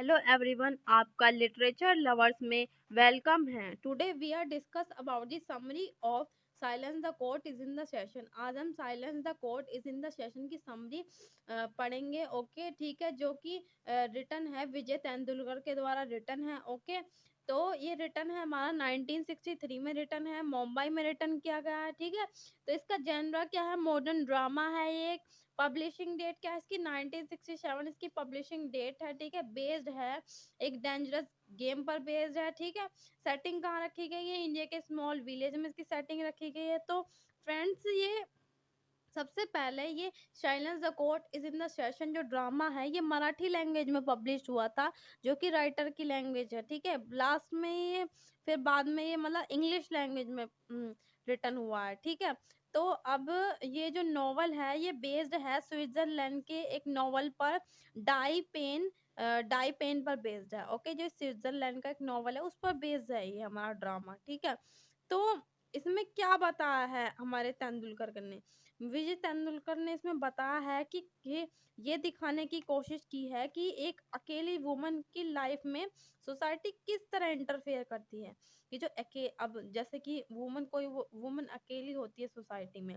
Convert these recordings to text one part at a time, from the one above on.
Hello everyone, आपका literature lovers में welcome है। Today we are discuss about the summary of silence the court is in the session. आज हम silence the court is in the session की summary पढ़ेंगे। Okay ठीक है, जो कि रिटन है विजय तेंदुलकर के द्वारा रिटन है। ओके, तो ये रिटन है हमारा 1963 में रिटन है, मुंबई में रिटन किया गया है। ठीक है, तो इसका जेनरा क्या है? मॉडर्न ड्रामा है ये। पब्लिशिंग डेट क्या है इसकी? 1967 इसकी पब्लिशिंग डेट है। ठीक है, बेस्ड है एक डेंजरस गेम पर बेस्ड है। ठीक है, सेटिंग कहाँ रखी गई है? इंडिया के स्मॉल विलेज में इसकी सेटिंग रखी गई है। तो फ्रेंड्स, ये सबसे पहले ये silence the court is in the session जो ड्रामा है ये मराठी लैंग्वेज में पब्लिश हुआ था, जो कि राइटर की लैंग्वेज है। ठीक है, लास्ट में ये फिर बाद में ये मतलब इंग्लिश लैंग्वेज में रिटन हुआ है। ठीक है, तो अब ये जो नॉवल है ये बेस्ड है स्विट्जरलैंड के एक नॉवल पर, डाई पेन पर बेस्ड है। ओके, जो स्विट्जरलैंड का एक नॉवल है उस पर बेस्ड है ये हमारा ड्रामा। ठीक है, तो इसमें क्या बताया है हमारे तेंदुलकर ने? विजय तेंदुलकर ने इसमें बताया है कि ये दिखाने की कोशिश की है कि एक अकेली वुमन की लाइफ में सोसाइटी किस तरह इंटरफेयर करती है। कि जो अब जैसे कि कोई वुमन अकेली होती है सोसाइटी में,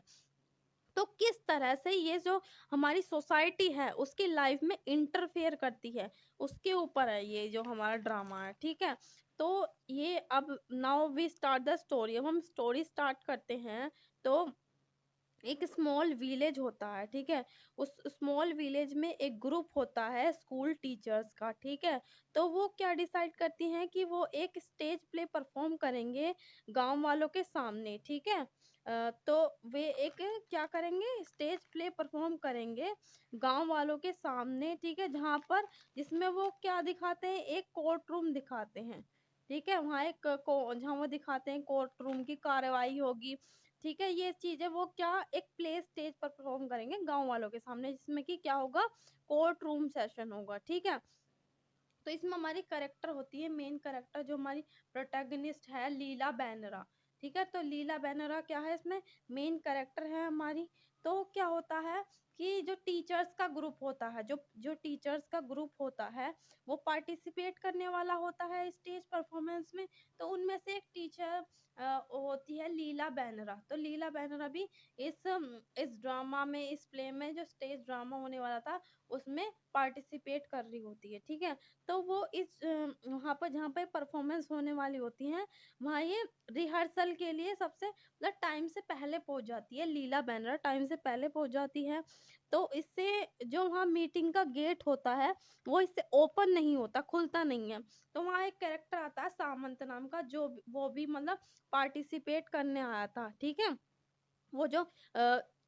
तो किस तरह से ये जो हमारी सोसाइटी है उसकी लाइफ में इंटरफेयर करती है, उसके ऊपर है ये जो हमारा ड्रामा है। ठीक है, तो ये अब now we start the story. अब हम स्टोरी स्टार्ट करते हैं। तो एक स्मॉल विलेज होता है। ठीक है, उस स्मॉल विलेज में एक ग्रुप होता है स्कूल टीचर्स का। ठीक है, तो वो क्या डिसाइड करती हैं कि वो एक स्टेज प्ले परफॉर्म करेंगे गांव वालों के सामने। ठीक है, तो वे एक क्या करेंगे? स्टेज प्ले परफॉर्म करेंगे गांव वालों के सामने। ठीक है, जहाँ पर जिसमें वो क्या दिखाते हैं? एक कोर्ट रूम दिखाते हैं। ठीक है, वहाँ जहाँ वो दिखाते हैं कोर्ट रूम की कार्रवाई होगी। ठीक है, ये चीजें वो क्या एक प्ले स्टेज पर परफॉर्म करेंगे गांव वालों के सामने, जिसमें कि क्या होगा? कोर्ट रूम सेशन होगा। ठीक है, तो इसमें हमारी करेक्टर होती है, मेन करेक्टर जो हमारी प्रोटैगनिस्ट है, लीला बैनरा। ठीक है, तो लीला बैनरा क्या है इसमें? मेन करेक्टर है हमारी। तो क्या होता है कि जो टीचर्स का ग्रुप होता है, जो जो टीचर्स का ग्रुप होता है वो पार्टिसिपेट करने वाला होता है स्टेज परफॉर्मेंस में। तो उनमें से एक टीचर होती है लीला बैनरा। तो लीला बैनरा भी इस ड्रामा में, इस प्ले में जो स्टेज ड्रामा होने वाला था उसमें पार्टिसिपेट कर रही होती है। ठीक है, तो वो इस वहाँ पर जहाँ पे परफॉर्मेंस होने वाली होती हैं वहाँ ये रिहर्सल के लिए सबसे मतलब टाइम से पहले पहुंच जाती है। लीला बैनर टाइम से पहले पहुंच जाती है। तो इससे जो वहाँ मीटिंग का गेट होता है वो इससे ओपन नहीं होता, खुलता नहीं है। तो वहाँ एक कैरेक्टर आता है सामंत नाम का, जो वो भी मतलब पार्टिसिपेट करने आया था। ठीक है, वो जो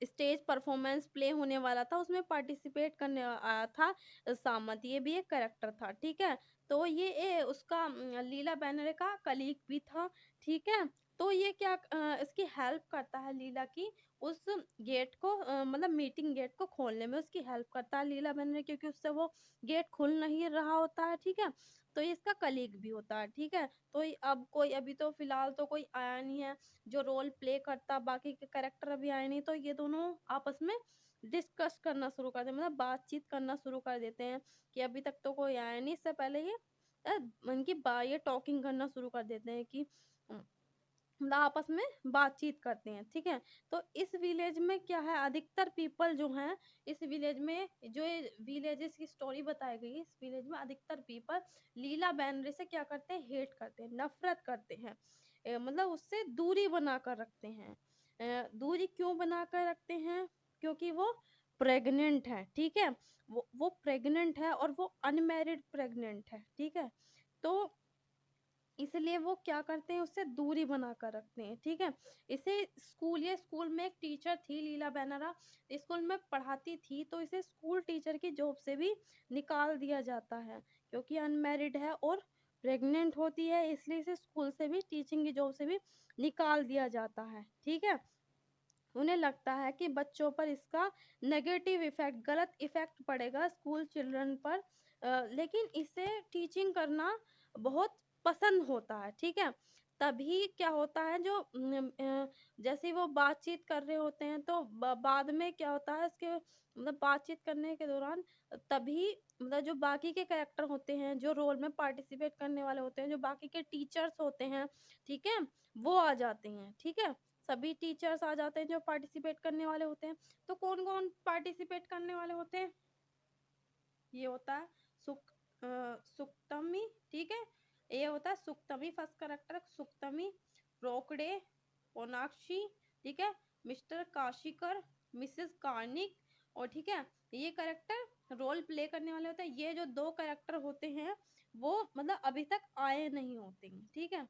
स्टेज परफॉर्मेंस प्ले होने वाला था उसमें पार्टिसिपेट करने आया था सामंत, ये भी एक करेक्टर था। ठीक है, तो उसका लीला बैनर का कलीग भी था। ठीक है, तो ये क्या इसकी हेल्प करता है लीला की, उस गेट को मतलब मीटिंग गेट को खोलने में उसकी हेल्प करता है लीला बैनर, क्योंकि उससे वो गेट खुल नहीं रहा होता है। ठीक है, तो ये इसका कलीग भी होता है। ठीक है, तो अब कोई अभी तो फिलहाल तो कोई आया नहीं है जो रोल प्ले करता, बाकी के कैरेक्टर अभी आए नहीं। तो ये दोनों आपस में डिस्कस करना शुरू कर देते, मतलब बातचीत करना शुरू कर देते हैं कि अभी तक तो कोई आया नहीं। इससे पहले ये टॉकिंग करना शुरू कर देते हैं कि मतलब आपस में बातचीत करते हैं। ठीक है, तो इस विलेज में क्या है, अधिकतर पीपल जो हैं इस विलेज में, जो ये विलेजेस की स्टोरी बताई गई है, इस विलेज में अधिकतर पीपल लीला बैनरे से क्या करते हैं? हेट करते हैं, नफरत करते हैं। मतलब उससे दूरी बना कर रखते हैं। दूरी क्यों बना कर रखते हैं? क्योंकि वो प्रेग्नेंट है। ठीक है, वो प्रेग्नेंट है और वो अनमैरिड प्रेग्नेंट है। ठीक है, तो इसलिए वो क्या करते हैं? उससे दूरी बना कर रखते हैं। ठीक है, इसे स्कूल में एक टीचर थी लीला बैनरा, स्कूल में पढ़ाती थी, तो इसे स्कूल टीचर की जॉब से भी निकाल दिया जाता है, क्योंकि अनमैरिड है और प्रेग्नेंट होती है, इसलिए इसे स्कूल से भी, टीचिंग की जॉब से भी निकाल दिया जाता है। ठीक है, उन्हें लगता है कि बच्चों पर इसका नेगेटिव इफेक्ट, गलत इफेक्ट पड़ेगा स्कूल चिल्ड्रन पर। लेकिन इसे टीचिंग करना बहुत पसंद होता है। ठीक है, तभी क्या होता है जो जैसे ही वो बातचीत कर रहे होते हैं तो बाद में क्या होता है इसके मतलब बातचीत करने के दौरान तभी मतलब जो बाकी के कैरेक्टर होते हैं जो रोल में पार्टिसिपेट करने वाले होते हैं जो बाकी के टीचर्स होते हैं, ठीक है, वो आ जाते हैं, ठीक है, सभी टीचर्स आ जाते हैं जो पार्टिसिपेट करने वाले होते हैं। तो कौन कौन पार्टिसिपेट करने वाले होते हैं? ये होता है सुक्तमी, ठीक है, ये होता है सुक्तमी, फर्स्ट करेक्टर सुक्तमी, रोकड़े, ओनाक्षी, ठीक है, मिस्टर काशीकर, मिसेस कार्निक, और ठीक है, ये करेक्टर रोल प्ले करने वाले होते हैं। ये जो दो करेक्टर होते हैं वो मतलब अभी तक आए नहीं होते हैं, ठीक है,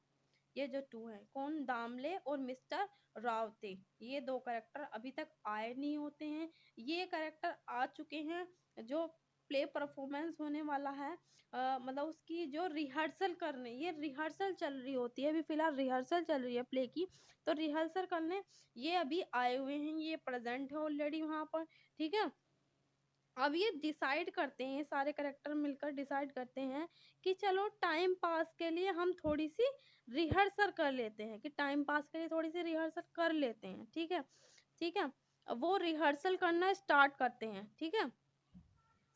ये जो टू है कौन, दामले और मिस्टर रावते, ये दो करेक्टर अभी तक आए नहीं होते हैं। ये करेक्टर आ चुके हैं, जो प्ले परफॉर्मेंस होने वाला है मतलब उसकी जो रिहर्सल करने, ये रिहर्सल चल रही होती है, अभी फिलहाल रिहर्सल चल रही है प्ले की, तो रिहर्सल करने ये अभी आए हुए हैं, ये प्रेजेंट है ऑलरेडी वहां पर, ठीक है। अब ये डिसाइड करते हैं, सारे करेक्टर मिलकर डिसाइड करते हैं कि चलो टाइम पास के लिए हम थोड़ी सी रिहर्सल कर लेते हैं, कि टाइम पास के लिए थोड़ी सी रिहर्सल कर लेते हैं, ठीक है, ठीक है। अब वो रिहर्सल करना स्टार्ट करते हैं, ठीक है,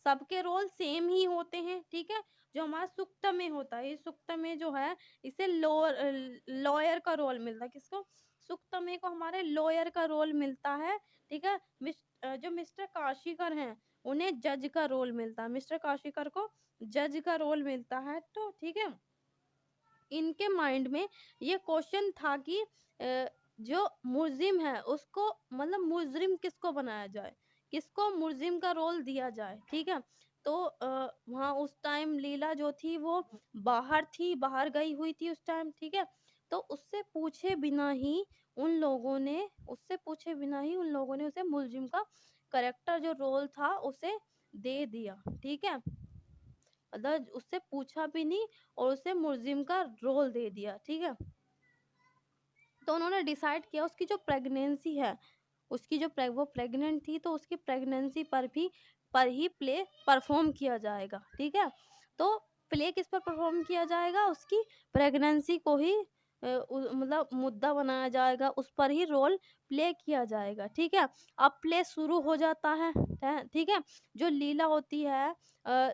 सबके रोल सेम ही होते हैं, ठीक है। जो हमारा सुक्त में होता है, ये सुक्त में जो है इसे लॉयर का रोल मिलता है, किसको, सुक्त में को हमारे लॉयर का रोल मिलता है, ठीक है। जो मिस्टर काशीकर हैं उन्हें जज का रोल मिलता है, मिस्टर काशीकर को जज का रोल मिलता है, तो ठीक है। इनके माइंड में ये क्वेश्चन था कि जो मुलजिम है उसको मतलब मुजरिम किसको बनाया जाए, किसको मुलजिम का रोल दिया जाए, ठीक है। तो वहाँ उस टाइम लीला जो थी वो बाहर थी, बाहर गई हुई थी उस टाइम, ठीक है। तो उससे पूछे बिना ही उन लोगों ने उसे मुलजिम का करेक्टर जो रोल था उसे दे दिया, ठीक है, मतलब उससे पूछा भी नहीं और उसे मुलजिम का रोल दे दिया, ठीक है। तो उन्होंने डिसाइड किया उसकी जो प्रेगनेंसी है, उसकी जो वो प्रेग्नेंट थी तो उसकी प्रेगनेंसी पर ही प्ले परफॉर्म किया जाएगा, ठीक है। तो प्ले किस पर परफॉर्म किया जाएगा, उसकी प्रेगनेंसी को ही मतलब मुद्दा बनाया जाएगा, उस पर ही रोल प्ले किया जाएगा, ठीक है। अब प्ले शुरू हो जाता है, ठीक है। जो लीला होती है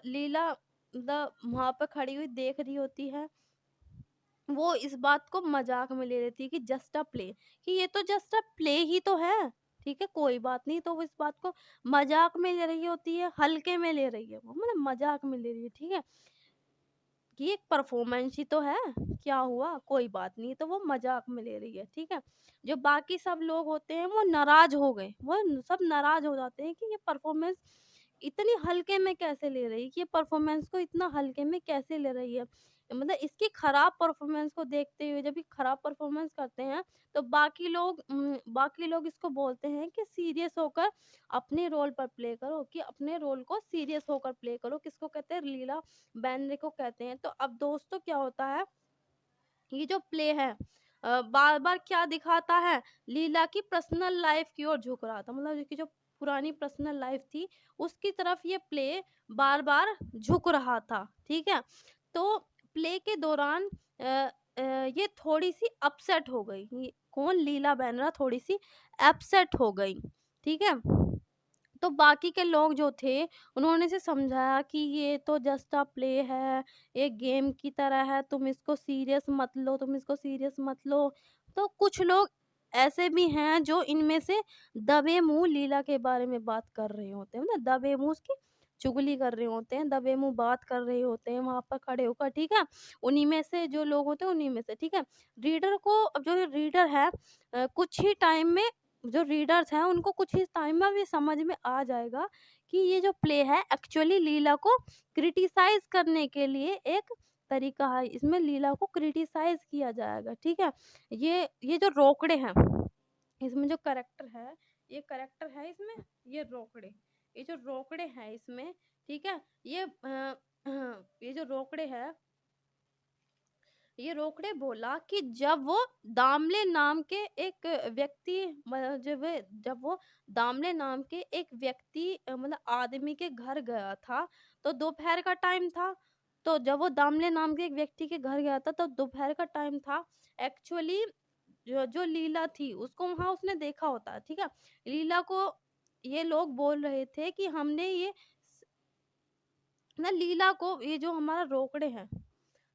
लीला मतलब वहां पर खड़ी हुई देख रही होती है, वो इस बात को मजाक में ले लेती है कि जस्ट अ प्ले, कि ये तो जस्ट अ प्ले ही तो है, ठीक है, कोई बात नहीं, तो वो इस बात को मजाक में ले रही होती है, हल्के में ले रही है, वो मतलब मजाक में ले रही है, ठीक है, कि एक परफॉर्मेंस ही तो है, क्या हुआ, कोई बात नहीं, तो वो मजाक में ले रही है, ठीक है। जो बाकी सब लोग होते हैं वो नाराज हो गए, वो सब नाराज हो जाते हैं कि ये परफॉर्मेंस इतनी हल्के में कैसे ले रही है, कि ये परफॉर्मेंस को इतना हल्के में कैसे ले रही है, मतलब इसकी खराब परफॉर्मेंस को देखते हुए जब ये खराब परफॉर्मेंस करते हैं तो बाकी लोग इसको बोलते हैं कि सीरियस होकर अपने रोल पर प्ले करो, कि अपने रोल को सीरियस होकर प्ले करो, किसको कहते हैं, लीला बैनरे को कहते हैं। तो अब दोस्तों क्या होता है, ये जो प्ले है बार बार क्या दिखाता है, लीला की पर्सनल लाइफ की ओर झुक रहा था, मतलब उसकी जो पुरानी पर्सनल लाइफ थी उसकी तरफ ये प्ले बार बार झुक रहा था, ठीक है। तो प्ले के दौरान ये थोड़ी सी अपसेट हो गई, कौन, लीला बैनरा थोड़ी सी अपसेट हो गई, ठीक है। तो बाकी के लोग जो थे उन्होंने इसे समझाया कि ये तो जस्ट अ प्ले है, एक गेम की तरह है, तुम इसको सीरियस मत लो, तुम इसको सीरियस मत लो। तो कुछ लोग ऐसे भी हैं जो इनमें से दबे मुंह लीला के बारे में बात कर रहे होते हैं, मतलब दबे मुंह उसकी चुगली कर रहे होते हैं, दबे मुंह बात कर रहे होते हैं वहां पर खड़े होकर, ठीक है। उन्हीं में से जो लोग होते हैं उन्हीं में से, ठीक है। रीडर को, अब जो रीडर है कुछ ही टाइम में, जो रीडर्स हैं उनको कुछ ही टाइम में ये समझ में आ जाएगा कि ये जो प्ले है एक्चुअली लीला को क्रिटिसाइज करने के लिए एक तरीका है, इसमें लीला को क्रिटिसाइज किया जाएगा, ठीक है। ये जो रोकड़े हैं, इसमें जो करेक्टर है, ये करेक्टर है इसमें, ये रोकड़े, ये जो रोकड़े हैं इसमें, ठीक है, ये जो रोकड़े है, ये रोकड़े बोला कि जब वो दामले नाम के एक व्यक्ति जब वो दामले नाम के एक व्यक्ति मतलब आदमी के घर गया था, तो दोपहर का टाइम था, तो जब वो दामले नाम के एक व्यक्ति के घर गया था तो दोपहर का टाइम था। एक्चुअली जो जो लीला थी उसको वहाँ उसने देखा होता है, ठीक है? लीला को ये लोग बोल रहे थे कि हमने ये ना लीला को, ये जो हमारा रोकड़े हैं,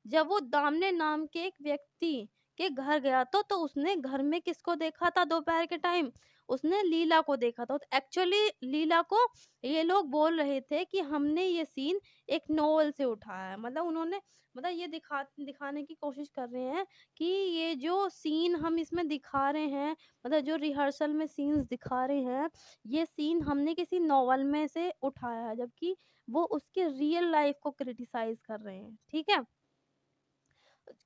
जब वो दामने नाम के एक व्यक्ति के घर गया तो उसने घर में किसको देखा था दोपहर के टाइम? उसने लीला को देखा था। तो एक्चुअली लीला को ये लोग बोल रहे थे कि हमने ये सीन एक नॉवल से उठाया है। मतलब उन्होंने, मतलब ये दिखाने की कोशिश कर रहे हैं कि ये जो सीन हम इसमें दिखा रहे हैं, मतलब जो रिहर्सल में सीन्स दिखा रहे हैं, ये सीन हमने किसी नॉवल में से उठाया है, जबकि वो उसके रियल लाइफ को क्रिटिसाइज़ कर रहे हैं, ठीक है?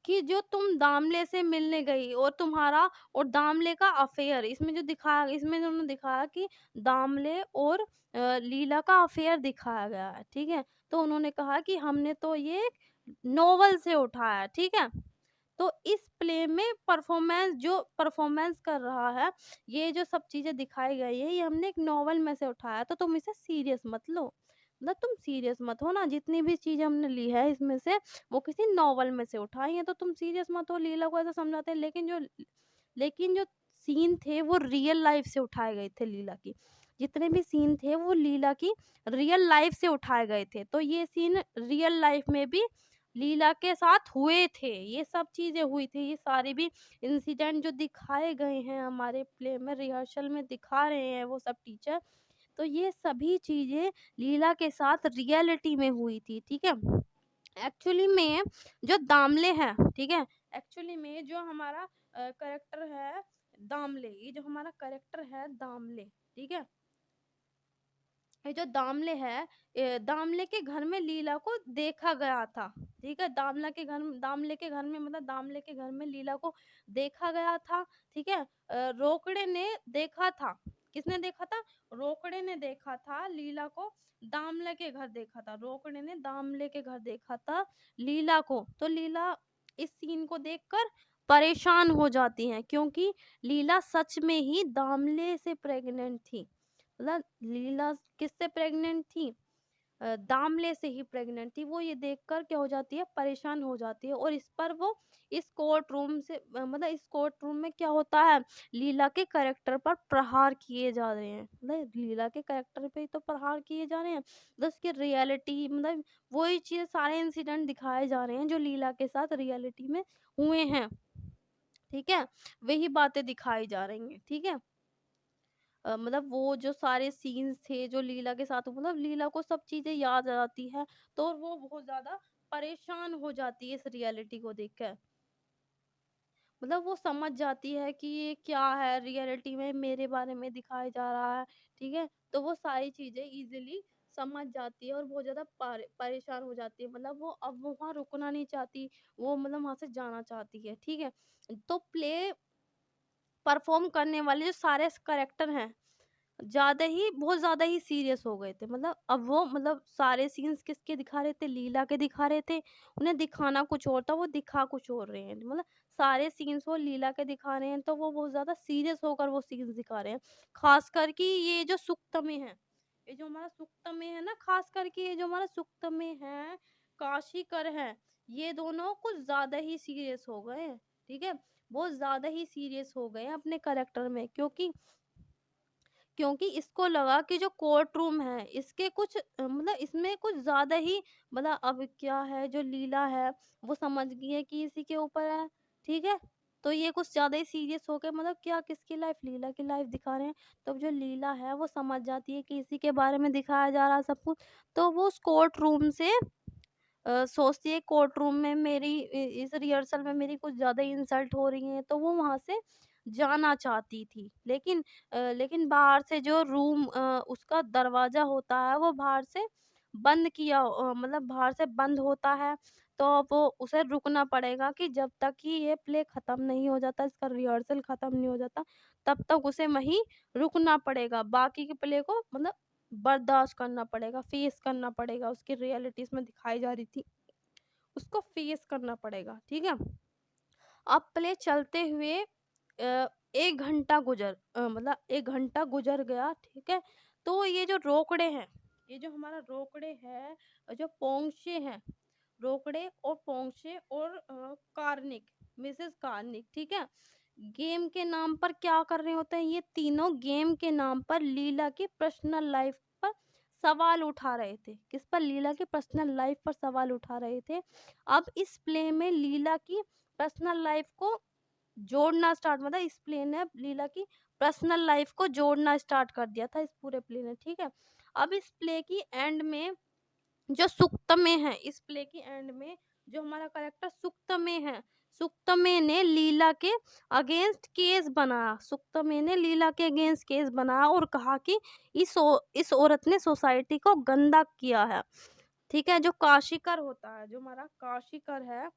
कि जो तुम दामले से मिलने गई और तुम्हारा और दामले का अफेयर, इसमें जो दिखाया, इसमें उन्होंने दिखाया कि दामले और लीला का अफेयर दिखाया गया है, ठीक है? तो उन्होंने कहा कि हमने तो ये नॉवल से उठाया है, ठीक है? तो इस प्ले में परफॉर्मेंस, जो परफॉर्मेंस कर रहा है, ये जो सब चीज़ें दिखाई गई है, ये हमने एक नॉवल में से उठाया है, तो तुम इसे सीरियस मत लो। मतलब तुम सीरियस मत हो ना, जितनी भी चीज़ हमने ली है इसमें से, वो किसी नॉवल में से उठाई है, तो तुम सीरियस मत हो। लीला को ऐसा समझाते हैं, लेकिन जो सीन थे वो रियल लाइफ से उठाए गए थे लीला की। जितने भी सीन थे वो लीला की रियल लाइफ से उठाए गए थे। तो ये सीन रियल लाइफ में भी लीला के साथ हुए थे। ये सब चीज़ें हुई थी, ये सारे भी इंसिडेंट जो दिखाए गए हैं हमारे प्ले में, रिहर्सल में दिखा रहे हैं वो सब टीचर, तो ये सभी चीज़ें लीला के साथ रियलिटी में हुई थी, ठीक है? एक्चुअली में जो दामले हैं, ठीक है? एक्चुअली में जो हमारा कैरेक्टर है दामले, ये जो हमारा कैरेक्टर है दामले, ठीक है? ये जो दामले है, दामले के घर में लीला को देखा गया था, ठीक है? दामले के घर में, मतलब दामले के घर में लीला को देखा गया था, ठीक है? रोकड़े ने देखा था। किसने देखा था? रोकड़े ने देखा था लीला को, दामले के घर देखा था। रोकड़े ने दामले के घर देखा था लीला को। तो लीला इस सीन को देखकर परेशान हो जाती है, क्योंकि लीला सच में ही दामले से प्रेग्नेंट थी। मतलब लीला किससे प्रेग्नेंट थी? दामले से ही प्रेग्नेंट थी। वो ये देखकर क्या हो जाती है? परेशान हो जाती है, और इस पर वो इस कोर्ट रूम से मतलब इस कोर्ट रूम में क्या होता है? लीला के कैरेक्टर पर प्रहार किए जा रहे हैं। मतलब लीला के कैरेक्टर पे ही तो प्रहार किए जा रहे हैं। मतलब उसकी रियलिटी, मतलब वही चीज़, सारे इंसिडेंट दिखाए जा रहे हैं जो लीला के साथ रियलिटी में हुए हैं। ठीक है? वही बातें दिखाई जा रही हैं। ठीक है? मतलब वो जो सारे सीन्स थे जो लीला के साथ, मतलब लीला को सब चीज़ें याद आ जाती है, तो वो बहुत ज़्यादा परेशान हो जाती है इस रियलिटी को देखकर। मतलब वो समझ जाती है कि ये क्या है, रियलिटी में मेरे बारे में दिखाया जा रहा है, ठीक है? तो वो सारी चीज़ें ईज़िली समझ जाती है और बहुत ज़्यादा परेशान हो जाती है। मतलब वो अब वहाँ रुकना नहीं चाहती, वो मतलब वहाँ से जाना चाहती है, ठीक है? तो प्ले परफ़ॉर्म करने वाले जो सारे कैरेक्टर हैं, बहुत ज़्यादा ही सीरियस हो गए थे। मतलब अब वो, मतलब सारे सीन्स किसके दिखा रहे थे? लीला के दिखा रहे थे। उन्हें दिखाना कुछ और था, वो दिखा कुछ और रहे हैं। मतलब सारे सीन्स वो लीला के दिखा रहे हैं, तो वो बहुत ज़्यादा सीरियस होकर वो सीन्स दिखा रहे हैं। ख़ासकर कि ये जो सुक्तमे है, ये जो हमारा सुक्तमे है ना, ख़ासकर कि ये जो हमारा सुक्तमे है, काशीकर है, ये दोनों कुछ ज़्यादा ही सीरियस हो गए हैं, ठीक है? बहुत ज़्यादा ही सीरियस हो गए हैं अपने कैरेक्टर में, क्योंकि इसको लगा कि जो कोर्ट रूम है इसके कुछ मतलब इसमें कुछ ज़्यादा ही, मतलब अब क्या है, जो लीला है वो समझ गई है कि इसी के ऊपर है, ठीक है? तो ये कुछ ज़्यादा ही सीरियस हो गए, मतलब क्या, किसकी लाइफ? लीला की लाइफ दिखा रहे हैं। तो जो लीला है वो समझ जाती है कि इसी के बारे में दिखाया जा रहा है सब कुछ, तो वो उस कोर्ट रूम से सोचती है कोर्ट रूम में इस रिहर्सल में मेरी कुछ ज़्यादा ही इंसल्ट हो रही है, तो वो वहाँ से जाना चाहती थी। लेकिन बाहर से जो रूम उसका दरवाज़ा होता है वो बाहर से मतलब बाहर से बंद होता है, तो वो उसे रुकना पड़ेगा कि जब तक कि ये प्ले ख़त्म नहीं हो जाता, इसका रिहर्सल ख़त्म नहीं हो जाता, तब तक उसे वहीं रुकना पड़ेगा। बाकी के प्ले को मतलब बर्दाश्त करना पड़ेगा, फेस करना पड़ेगा, उसकी रियलिटी इसमें दिखाई जा रही थी, उसको फेस करना पड़ेगा, ठीक है? अब प्ले चलते हुए 1 घंटा मतलब 1 घंटा गुज़र गया, ठीक है? तो ये जो रोकड़े हैं, ये जो हमारा रोकड़े है, जो पोंक्षे हैं, रोकड़े और पोंक्षे और कार्निक, मिसेस कार्निक, ठीक है। गेम के नाम पर क्या कर रहे होते हैं ये तीनों? गेम के नाम पर लीला की पर्सनल लाइफ पर सवाल उठा रहे थे। किस पर? लीला की पर्सनल लाइफ पर सवाल उठा रहे थे। अब इस प्ले में लीला की पर्सनल लाइफ को जोड़ना स्टार्ट, मतलब इस प्ले ने लीला की पर्सनल लाइफ को जोड़ना स्टार्ट कर दिया था इस पूरे प्ले ने, ठीक है। अब इस प्ले की एंड में जो सुक्तमे है, इस प्ले की एंड में जो हमारा करेक्टर सुक्तमे है, सुक्तमे ने लीला के अगेंस्ट केस बनाया, सुक्तमे ने लीला के अगेंस्ट केस बनाया और कहा कि इस औरत ने सोसाइटी को गंदा किया है, ठीक है। जो काशीकर होता है, जो हमारा काशीकर है,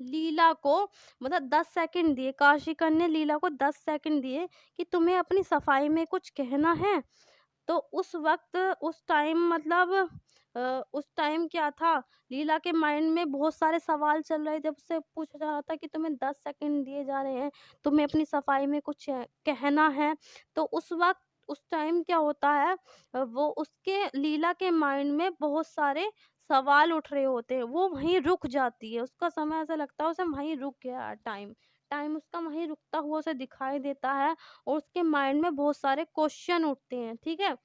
लीला को मतलब 10 सेकंड दिए, काशीकर ने लीला को 10 सेकंड दिए कि तुम्हें अपनी सफाई में कुछ कहना है। तो उस वक्त, उस टाइम मतलब उस टाइम क्या था, लीला के माइंड में बहुत सारे सवाल चल रहे थे। उससे पूछा जा रहा था कि तुम्हें 10 सेकंड दिए जा रहे हैं, तुम्हें अपनी सफाई में कुछ कहना है। तो उस वक्त, उस टाइम क्या होता है, वो उसके लीला के माइंड में बहुत सारे सवाल उठ रहे होते हैं, वो वहीं रुक जाती है। उसका समय ऐसा लगता है उसे वहीं रुक गया, टाइम टाइम उसका वहीं रुकता हुआ उसे दिखाई देता है और उसके माइंड में बहुत सारे क्वेश्चन उठते हैं, ठीक है।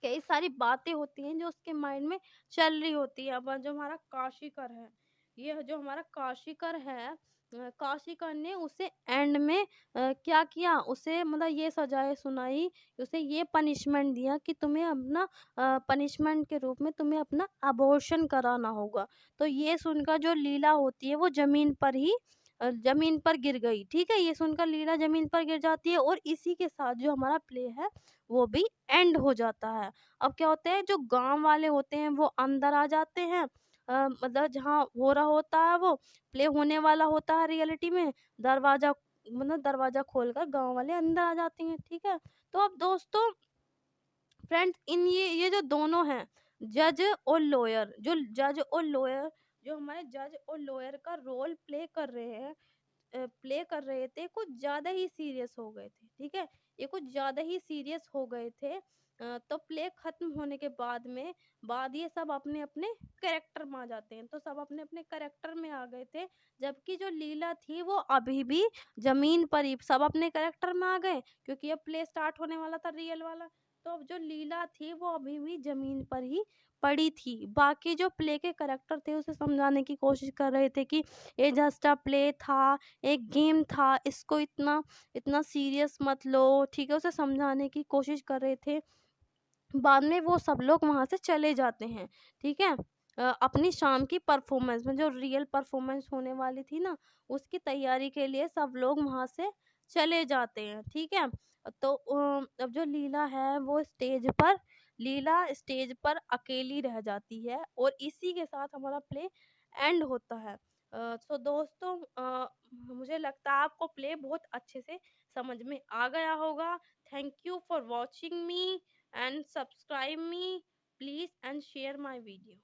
कई सारी बातें होती हैं जो उसके माइंड में चल रही होती है। अब जो हमारा काशीकर है, ये जो हमारा काशीकर है, काशीकर ने उसे एंड में क्या किया, उसे मतलब ये सजाए सुनाई, उसे ये पनिशमेंट दिया कि तुम्हें अपना पनिशमेंट के रूप में तुम्हें अपना अबॉर्शन कराना होगा। तो ये सुनकर जो लीला होती है वो जमीन पर ही जमीन पर गिर गई, ठीक है। ये सुनकर लीला जमीन पर गिर जाती है और इसी के साथ जो हमारा प्ले है वो भी एंड हो जाता है। अब क्या होता है, जो गाँव वाले होते हैं वो अंदर आ जाते हैं, मतलब जहाँ हो रहा होता है, वो प्ले होने वाला होता है रियलिटी में, दरवाज़ा मतलब दरवाज़ा खोलकर गाँव वाले अंदर आ जाते हैं, ठीक है। तो अब दोस्तों, फ्रेंड्स, इन ये जो दोनों हैं, जज और लॉयर, जो जज और लॉयर, जो हमारे जज और लॉयर का रोल प्ले कर रहे थे, कुछ ज़्यादा ही सीरियस हो गए थे, ठीक है। ये कुछ ज़्यादा ही सीरियस हो गए थे। तो प्ले खत्म होने के बाद ये सब अपने-अपने कैरेक्टर में आ जाते हैं। तो सब अपने-अपने कैरेक्टर में आ गए थे, जबकि जो लीला थी वो अभी भी ज़मीन पर ही, सब अपने कैरेक्टर में आ गए क्योंकि अब प्ले स्टार्ट होने वाला था रियल वाला। तो अब जो लीला थी वो अभी भी ज़मीन पर ही पड़ी थी। बाकी जो प्ले के कैरेक्टर थे उसे समझाने की कोशिश कर रहे थे कि ये जस्ट अ प्ले था, एक गेम था, इसको इतना इतना सीरियस मत लो, ठीक है, उसे समझाने की कोशिश कर रहे थे। बाद में वो सब लोग वहाँ से चले जाते हैं, ठीक है। अपनी शाम की परफॉर्मेंस में, जो रियल परफॉर्मेंस होने वाली थी ना, उसकी तैयारी के लिए सब लोग वहाँ से चले जाते हैं, ठीक है। तो अब जो लीला स्टेज पर अकेली रह जाती है और इसी के साथ हमारा प्ले एंड होता है। तो दोस्तों, मुझे लगता है आपको प्ले बहुत अच्छे से समझ में आ गया होगा। Thank you for watching me and subscribe me please and share my video.